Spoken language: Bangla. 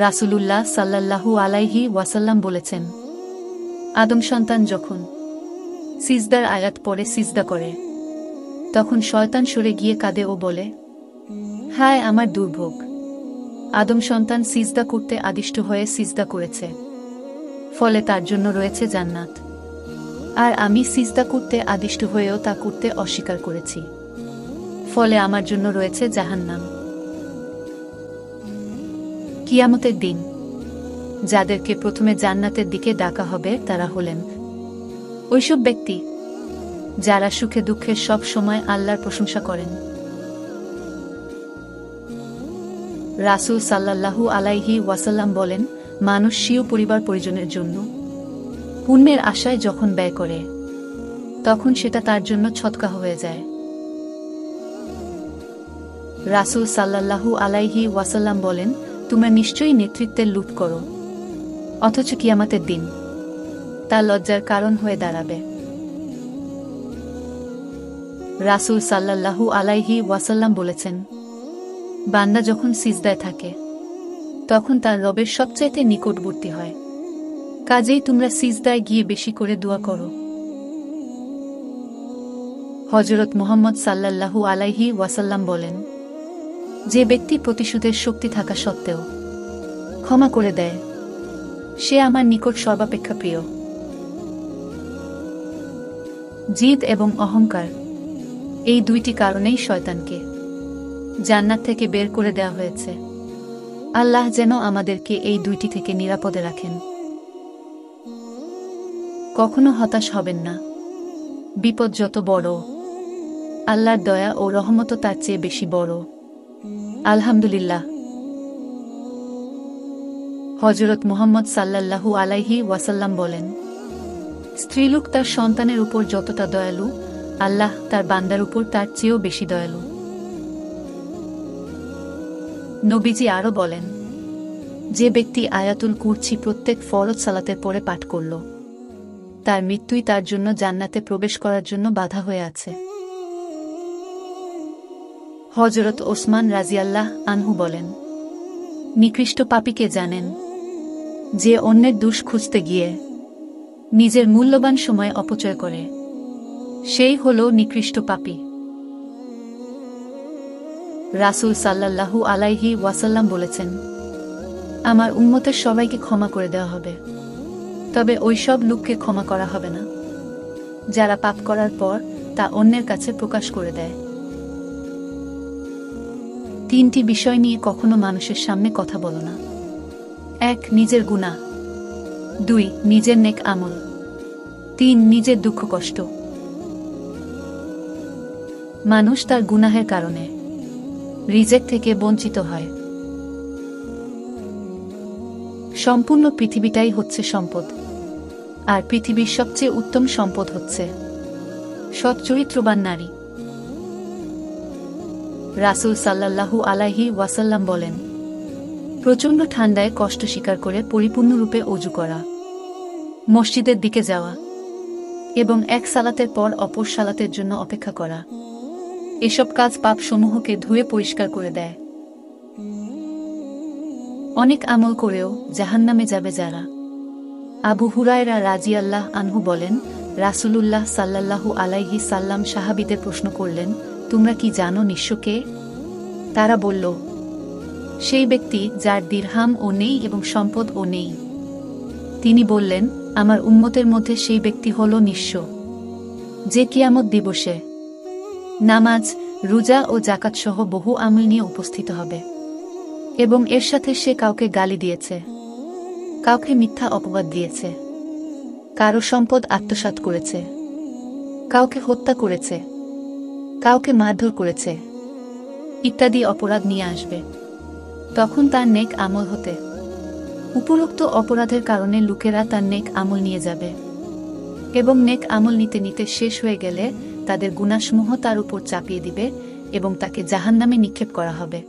রাসূলুল্লাহ সাল্লাল্লাহু আলাইহি ওয়াসাল্লাম বলেছেন, আদম সন্তান যখন সিজদার আয়াত পড়ে সিজদা করে, তখন শয়তান সরে গিয়ে কাঁদে ও বলে, হায় আমার দুর্ভোগ! আদম সন্তান সিজদা করতে আদিষ্ট হয়ে সিজদা করেছে, ফলে তার জন্য রয়েছে জান্নাত। আর আমি সিজদা করতে আদিষ্ট হয়েও তা করতে অস্বীকার করেছি, ফলে আমার জন্য রয়েছে জাহান্নাম। কিয়ামতের দিন যাদেরকে প্রথমে জান্নাতের দিকে ডাকা হবে তারা হলেন ওইসব ব্যক্তি যারা সুখে দুঃখে সব সময় আল্লাহর প্রশংসা করেন। রাসূল সাল্লাল্লাহু আলাইহি ওয়াসাল্লাম বলেন, মানুষ স্বীয় পরিবার পরিজনের জন্য পুণ্যের আশায় যখন ব্যয় করে, তখন সেটা তার জন্য সদকা হয়ে যায়। রাসূল সাল্লাল্লাহু আলাইহি ওয়াসাল্লাম বলেন, তোমরা নিশ্চয়ই নেতৃত্বের লুট করো, অথচ কিয়ামতের দিন তা লজ্জার কারণ হয়ে দাঁড়াবে। রাসূল সাল্লাল্লাহু আলাইহি ওয়াসাল্লাম বলেছেন, বান্দা যখন সিজদায় থাকে তখন তার রবের সবচাইতে নিকটবর্তী হয়, কাজেই তোমরা সিজদায় গিয়ে বেশি করে দোয়া করো। হযরত মুহাম্মদ সাল্লাল্লাহু আলাইহি ওয়াসাল্লাম বলেন, যে ব্যক্তি প্রতিশোধের শক্তি থাকা সত্ত্বেও ক্ষমা করে দেয়, সে আমার নিকট সর্বাপেক্ষা প্রিয়। জিদ এবং অহংকার, এই দুইটি কারণেই শয়তানকে জান্নাত থেকে বের করে দেওয়া হয়েছে। আল্লাহ যেন আমাদেরকে এই দুইটি থেকে নিরাপদে রাখেন। কখনো হতাশ হবেন না। বিপদ যত বড়, আল্লাহর দয়া ও রহমত তার চেয়ে বেশি বড়। আলহামদুলিল্লাহ। হযরত মুহাম্মদ সাল্লাল্লাহু আলাইহি ওয়াসাল্লাম বলেন, স্ত্রীলোক তার সন্তানের উপর যতটা দয়ালু, আল্লাহ তার বান্দার উপর তার চেয়েও বেশি দয়ালু। নবীজি আরও বলেন, যে ব্যক্তি আয়াতুল কুরসি প্রত্যেক ফরজ সালাতের পরে পাঠ করল, তার মৃত্যুই তার জন্য জান্নাতে প্রবেশ করার জন্য বাধা হয়ে আছে। হযরত ওসমান রাজিয়াল্লাহ আনহু বলেন, নিকৃষ্ট পাপী কে জানেন? যে অন্যের দোষ খুঁজতে গিয়ে নিজের মূল্যবান সময় অপচয় করে, সেই হল নিকৃষ্ট পাপী। রাসূল সাল্লাল্লাহু আলাইহি ওয়াসাল্লাম বলেছেন, আমার উম্মতের সবাইকে ক্ষমা করে দেওয়া হবে, তবে ওই সব লোককে ক্ষমা করা হবে না যারা পাপ করার পর তা অন্যের কাছে প্রকাশ করে দেয়। তিনটি বিষয় নিয়ে কখনো মানুষের সামনে কথা বলো না। 1. নিজের গুনাহ, 2. নিজের নেক আমল, 3. নিজের দুঃখ কষ্ট। মানুষ তার গুনাহের কারণে রিজেক থেকে বঞ্চিত হয়। সম্পূর্ণ পৃথিবীটাই হচ্ছে সম্পদ, আর পৃথিবীর সবচেয়ে উত্তম সম্পদ হচ্ছে সৎ চরিত্রবান নারী। রাসূল সাল্লাল্লাহু আলাইহি ওয়াসাল্লাম বলেন, প্রচণ্ড ঠান্ডায় কষ্ট স্বীকার করে পরিপূর্ণরূপে ওযু করা, মসজিদের দিকে যাওয়া এবং এক সালাতের পর অপর সালাতের জন্য অপেক্ষা করা, এসব কাজ পাপসমূহকে ধুয়ে পরিষ্কার করে দেয়। অনেক আমল করেও জাহান্নামে যাবে যারা। আবু হুরায়রা রাদিয়াল্লাহু আনহু বলেন, রাসূলুল্লাহ সাল্লাল্লাহু আলাইহি সাল্লাম সাহাবীদের প্রশ্ন করলেন, তোমরা কি জানো নিঃস্ব কে? তারা বলল, সেই ব্যক্তি যার দিরহাম ও নেই এবং সম্পদ ও নেই। তিনি বললেন, আমার উম্মতের মধ্যে সেই ব্যক্তি হল নিঃস্ব, যে কিয়ামত দিবসে নামাজ, রোজা ও যাকাত সহ বহু আমল নিয়ে উপস্থিত হবে, এবং এর সাথে সে কাউকে গালি দিয়েছে, কাউকে মিথ্যা অপবাদ দিয়েছে, কারো সম্পদ আত্মসাৎ করেছে, কাউকে হত্যা করেছে, কাউকে মারধর করেছে ইত্যাদি অপরাধ নিয়ে আসবে। তখন তার নেক আমল হতে উপরোক্ত অপরাধের কারণে লোকেরা তার নেক আমল নিয়ে যাবে, এবং নেক আমল নিতে নিতে শেষ হয়ে গেলে তাদের গুনাহসমূহ তার উপর চাপিয়ে দিবে এবং তাকে জাহান্নামে নিক্ষেপ করা হবে।